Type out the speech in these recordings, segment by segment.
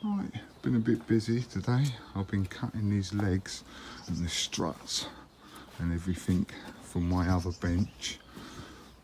Right, been a bit busy today. I've been cutting these legs and the struts and everything from my other bench.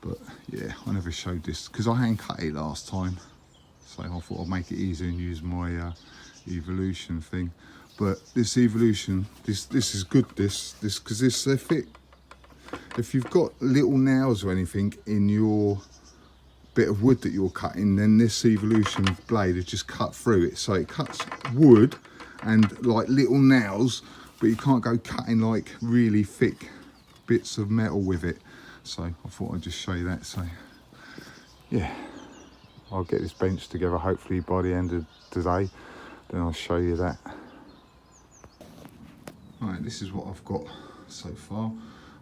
But yeah, I never showed this because I hand cut it last time. So I thought I'd make it easier and use my evolution thing. But this evolution, this is good. This because this if you've got little nails or anything in your bit of wood that you're cutting, then this evolution blade has just cut through it. So it cuts wood and like little nails, but you can't go cutting like really thick bits of metal with it. So I thought I'd just show you that. So yeah, I'll get this bench together hopefully by the end of today, then I'll show you that. Right, this is what I've got so far.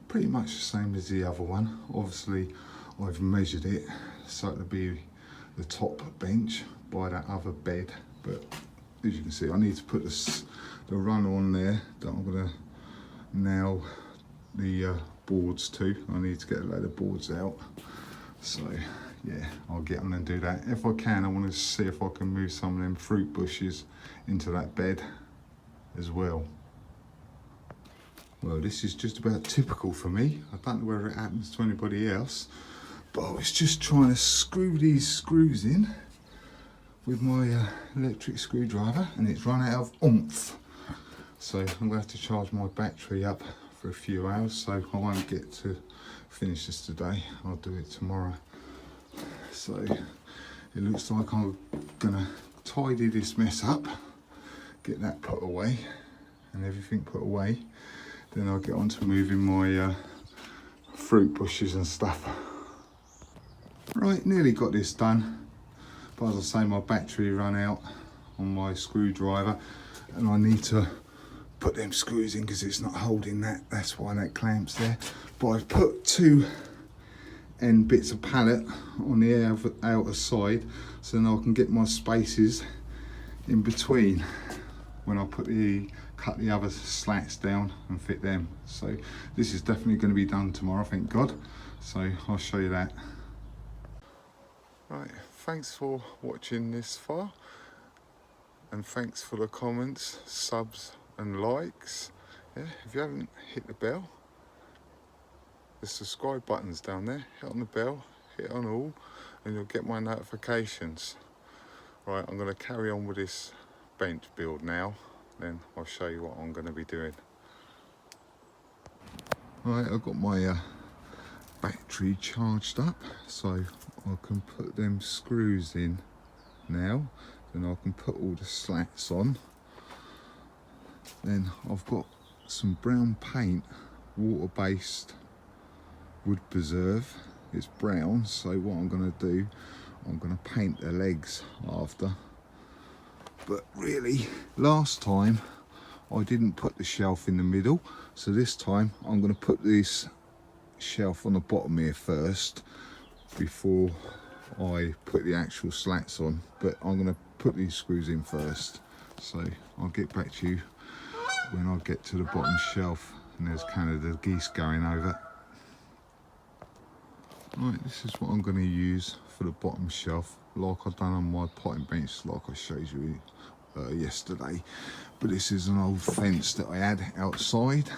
Pretty much the same as the other one. Obviously I've measured it so it'll be the top bench by that other bed, but as you can see I need to put the runner on there that I'm going to nail the boards to. I need to get a load of boards out, so yeah, I'll get on and do that. If I can, I want to see if I can move some of them fruit bushes into that bed as well. Well, this is just about typical for me. I don't know whether it happens to anybody else, but I was just trying to screw these screws in with my electric screwdriver and it's run out of oomph. So I'm going to have to charge my battery up for a few hours, so I won't get to finish this today. I'll do it tomorrow. So it looks like I'm going to tidy this mess up, get that put away and everything put away. Then I'll get on to moving my fruit bushes and stuff. Right, nearly got this done, but as I say, my battery ran out on my screwdriver and I need to put them screws in because it's not holding that. That's why that clamp's there. But I've put two end bits of pallet on the outer side so then I can get my spaces in between when I cut the other slats down and fit them. So this is definitely going to be done tomorrow, thank God. So I'll show you that. Right, thanks for watching this far, and thanks for the comments, subs and likes. Yeah, if you haven't hit the bell, the subscribe button's down there. Hit on the bell, hit on all, and you'll get my notifications. Right, I'm going to carry on with this bench build now, then I'll show you what I'm going to be doing. Right, I've got my battery charged up, so I can put them screws in now. Then I can put all the slats on. Then I've got some brown paint, water-based wood preserve. It's brown, so what I'm going to do, I'm going to paint the legs after. But really, last time I didn't put the shelf in the middle, so this time I'm going to put this shelf on the bottom here first before I put the actual slats on. But I'm going to put these screws in first, so I'll get back to you when I get to the bottom shelf. And there's Canada geese going over. Right, this is what I'm going to use for the bottom shelf, like I've done on my potting bench, like I showed you yesterday. But this is an old fence that I had outside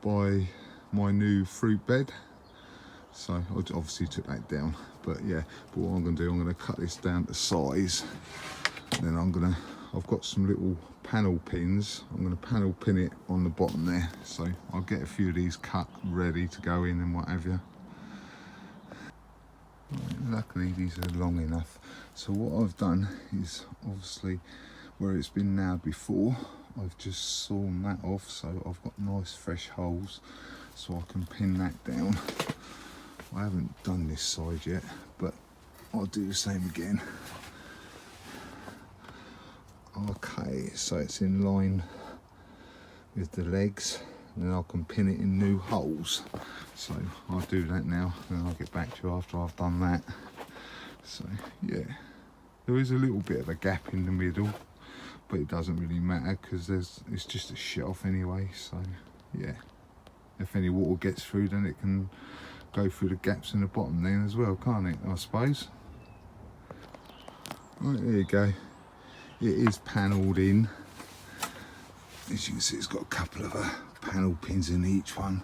by my new fruit bed, so I obviously took that down. But yeah, but what I'm going to do, I'm going to cut this down to size. Then I've got some little panel pins. I'm going to panel pin it on the bottom there, so I'll get a few of these cut ready to go in and what have you. Right, luckily these are long enough. So what I've done is, obviously where it's been nailed before, I've just sawn that off, so I've got nice fresh holes so I can pin that down. I haven't done this side yet, but I'll do the same again. Okay, so it's in line with the legs, and then I can pin it in new holes. So I'll do that now, and I'll get back to you after I've done that. So yeah, there is a little bit of a gap in the middle, but it doesn't really matter because it's just a shelf anyway. So yeah, if any water gets through, then it can go through the gaps in the bottom then as well, can't it, I suppose? Right, there you go. it is panelled in. As you can see, it's got a couple of panel pins in each one.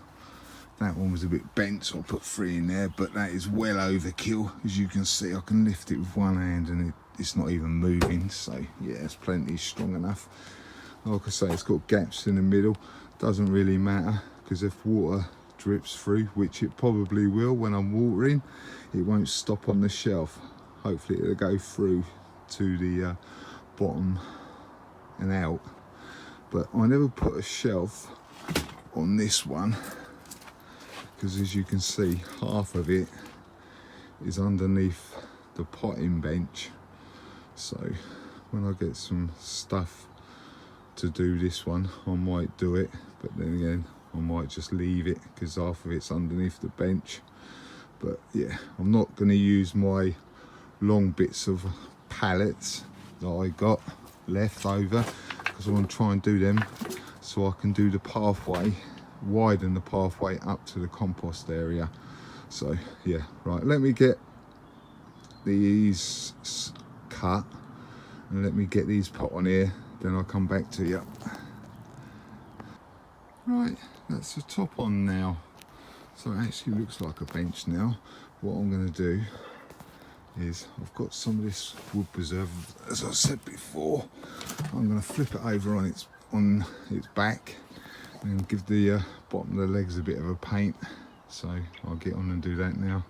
That one was a bit bent, so I put 3 in there, but that is well overkill. As you can see, I can lift it with one hand and it's not even moving, so yeah, it's plenty strong enough. Like I say, it's got gaps in the middle. Doesn't really matter, because if water drips through, which it probably will when I'm watering, it won't stop on the shelf. Hopefully it'll go through to the bottom and out. But I never put a shelf on this one, because as you can see, half of it is underneath the potting bench. So when I get some stuff to do this one, I might do it, but then again I might just leave it because half of it's underneath the bench. But yeah, I'm not going to use my long bits of pallets that I got left over, because I want to try and do them so I can do the pathway, widen the pathway up to the compost area. So yeah, right, let me get these cut and let me get these put on here, then I'll come back to you. Right, that's the top on now. So it actually looks like a bench now. What I'm going to do is, I've got some of this wood preserve, as I said before. I'm going to flip it over on its back and give the bottom of the legs a bit of a paint. So I'll get on and do that now.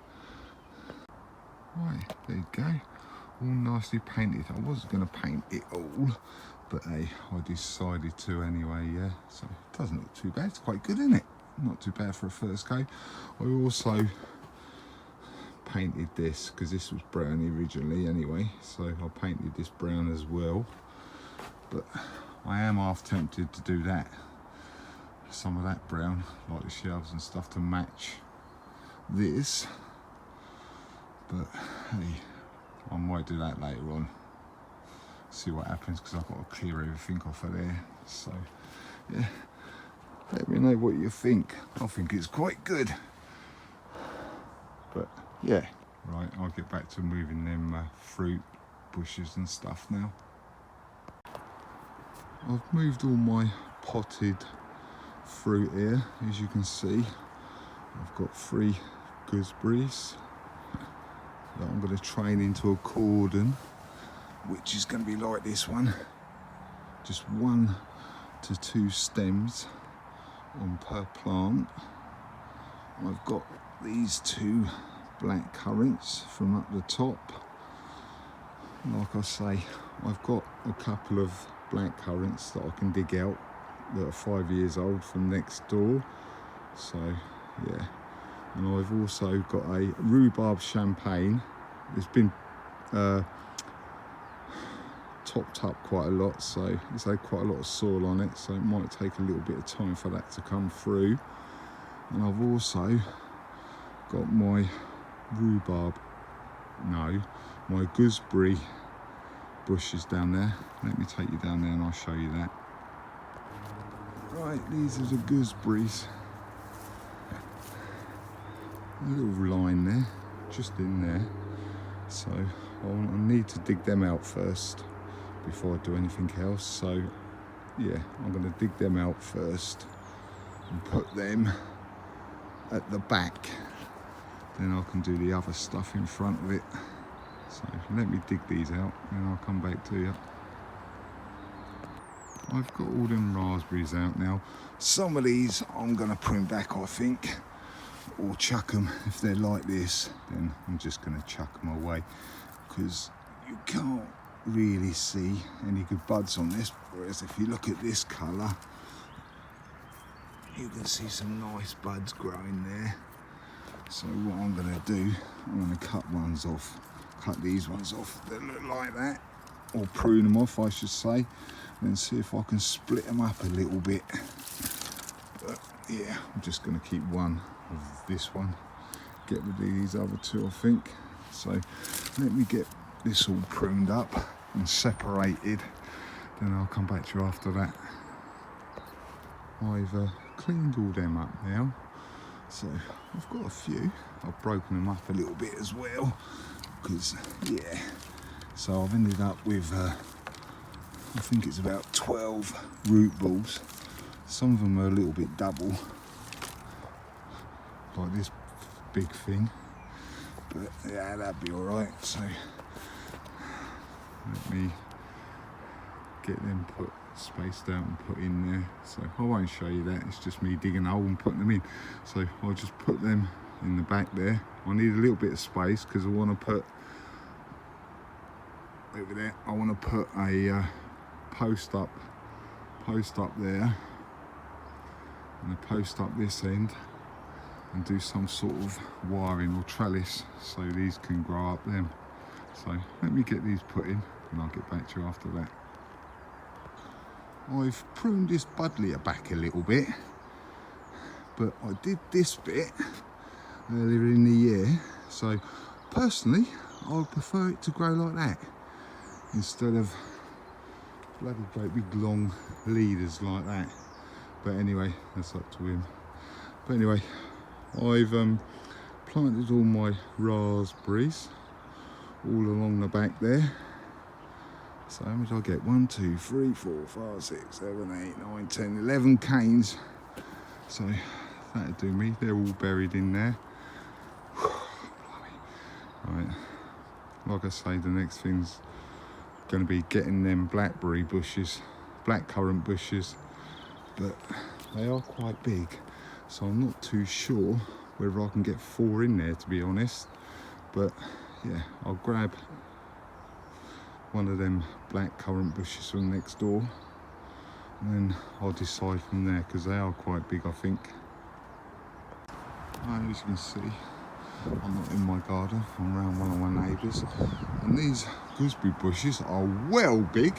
Right, there you go, all nicely painted. I wasn't going to paint it all, but hey, I decided to anyway. Yeah, so it doesn't look too bad. It's quite good, isn't it? Not too bad for a first go. I also painted this because this was brown originally anyway, so I painted this brown as well. But I am half tempted to do that, some of that brown, like the shelves and stuff, to match this. But hey, I might do that later on, see what happens, because I've got to clear everything off of there. So yeah, let me know what you think. I think it's quite good. But yeah, right, I'll get back to moving them fruit bushes and stuff now. I've moved all my potted fruit here. As you can see, I've got 3 gooseberries that I'm going to train into a cordon, which is going to be like this one, just 1 to 2 stems on per plant. I've got these 2 blackcurrants from up the top. Like I say, I've got a couple of blackcurrants that I can dig out that are 5 years old from next door. So yeah, and I've also got a rhubarb champagne. It's been topped up quite a lot, so it's had quite a lot of soil on it, so it might take a little bit of time for that to come through. And I've also got my my gooseberry bushes down there. Let me take you down there and I'll show you that. Right, these are the gooseberries. A little line there, just in there. So I need to dig them out first before I do anything else. So yeah, I'm going to dig them out first and put them at the back. Then I can do the other stuff in front of it. So let me dig these out and I'll come back to you. I've got all them raspberries out now. Some of these I'm going to prune back, I think, or chuck them. If they're like this, then I'm just going to chuck them away, because you can't really see any good buds on this. Whereas if you look at this colour, you can see some nice buds growing there. So what I'm going to do, I'm going to cut these ones off that look like that, or prune them off I should say, and see if I can split them up a little bit. But yeah, I'm just going to keep one of this one, get rid of these other 2 I think. So let me get this all pruned up and separated, then I'll come back to you after that. I've cleaned all them up now, so I've got a few. I've broken them up a little bit as well, because yeah, so I've ended up with I think it's about 12 root balls. Some of them are a little bit double, like this big thing, but yeah, that'd be all right. So let me get them spaced out and put in there. So I won't show you that, it's just me digging a hole and putting them in. So I'll just put them in the back there. I need a little bit of space because I want to put over there, I want to put a post up there and a post up this end, and do some sort of wiring or trellis so these can grow up them. So let me get these put in and I'll get back to you after that. I've pruned this buddleia back a little bit, but I did this bit earlier in the year, so personally I would prefer it to grow like that instead of bloody great big long leaders like that. But anyway, that's up to him. But anyway, I've planted all my raspberries all along the back there. So how many did I get? 1, 2, 3, 4, 5, 6, 7, 8, 9, 10, 11 canes. So that'd do me. They're all buried in there. Right, like I say, the next thing's going to be getting them blackberry bushes, blackcurrant bushes, but they are quite big, so I'm not too sure whether I can get 4 in there, to be honest. But yeah, I'll grab one of them blackcurrant bushes from next door and then I'll decide from there, because they are quite big, I think. As you can see, I'm not in my garden, I'm around one of my neighbours, and these gooseberry bushes are well big.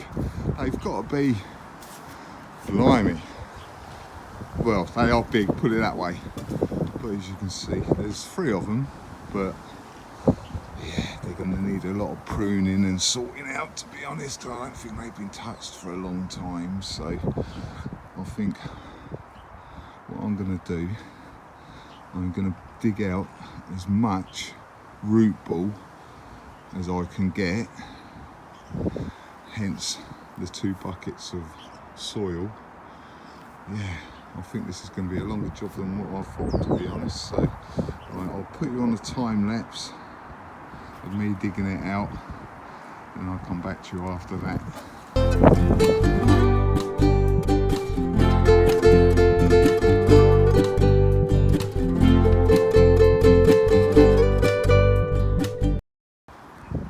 They've got to be, blimey, well, they are big, put it that way. But as you can see, there's 3 of them, but yeah, they're going to need a lot of pruning and sorting out, to be honest. I don't think they've been touched for a long time, so I think what I'm going to do, I'm going to dig out as much root ball as I can get, hence the 2 buckets of soil. Yeah, I think this is going to be a longer job than what I thought, to be honest. So right, I'll put you on a time lapse of me digging it out and I'll come back to you after that.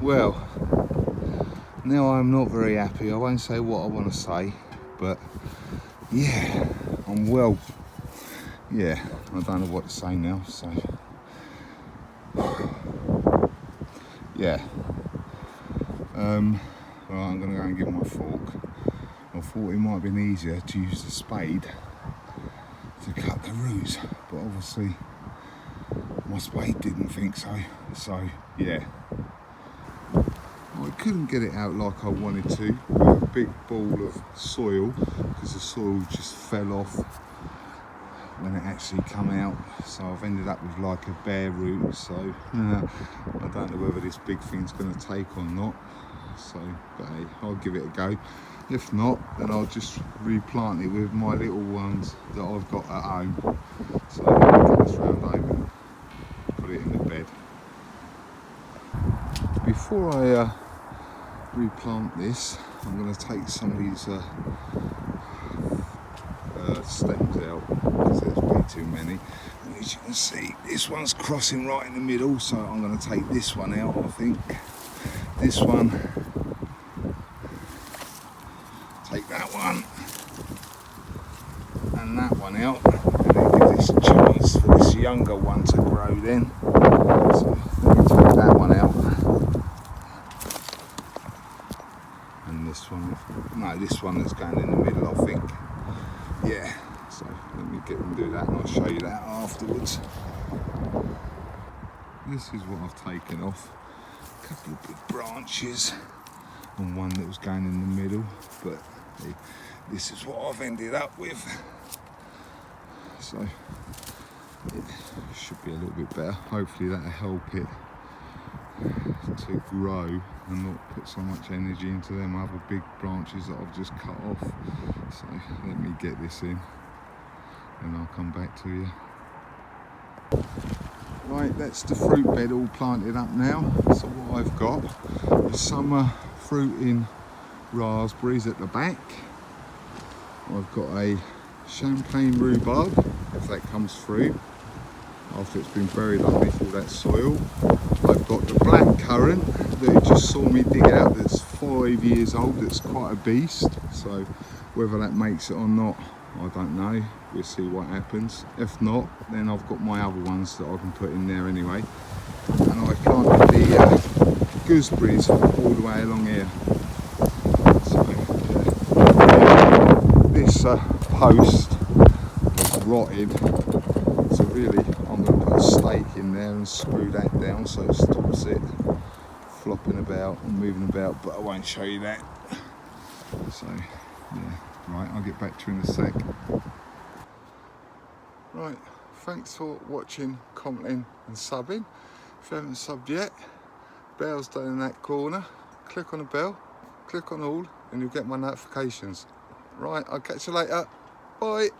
Well, now I'm not very happy. I won't say what I want to say, but yeah, I'm well, yeah, I don't know what to say now, so yeah. Well, I'm going to go and get my fork. I thought it might have been easier to use the spade to cut the roots, but obviously my spade didn't think so, so yeah. I couldn't get it out like I wanted to with a big ball of soil, because the soil just fell off when it actually come out, so I've ended up with like a bare root. So I don't know whether this big thing's going to take or not, so but hey, I'll give it a go. If not, then I'll just replant it with my little ones that I've got at home. So I'll get this round over and put it in the bed. Before I replant this, I'm going to take some of these stems out, because there's way too many. And as you can see, this one's crossing right in the middle, so I'm going to take this one out, I think. This one, take that one, and that one out, and then give this a chance for this younger one to grow then. So let me take that one out. And this one, no, this one that's going in the middle, I think. Yeah, so let me get and do that, and I'll show you that afterwards. This is what I've taken off. A couple of big branches and one that was going in the middle, but hey, this is what I've ended up with. So it should be a little bit better. Hopefully that'll help it. to grow and not put so much energy into them other big branches that I've just cut off. So let me get this in and I'll come back to you. Right, that's the fruit bed all planted up now. So what I've got is summer fruiting raspberries at the back. I've got a champagne rhubarb, if that comes through, after it's been buried underneath all that soil. I've got the blackcurrant that you just saw me dig out, that's 5 years old, that's quite a beast. So whether that makes it or not, I don't know. We'll see what happens. If not, then I've got my other ones that I can put in there anyway. And I planted the gooseberries all the way along here. So yeah. This post is rotted. So really, I'm going to put a stake in there and screw that down so it stops it flopping about and moving about. But I won't show you that. So yeah. Right, I'll get back to you in a sec. Right, thanks for watching, commenting and subbing. If you haven't subbed yet, bell's down in that corner. Click on the bell, click on all, and you'll get my notifications. Right, I'll catch you later. Bye.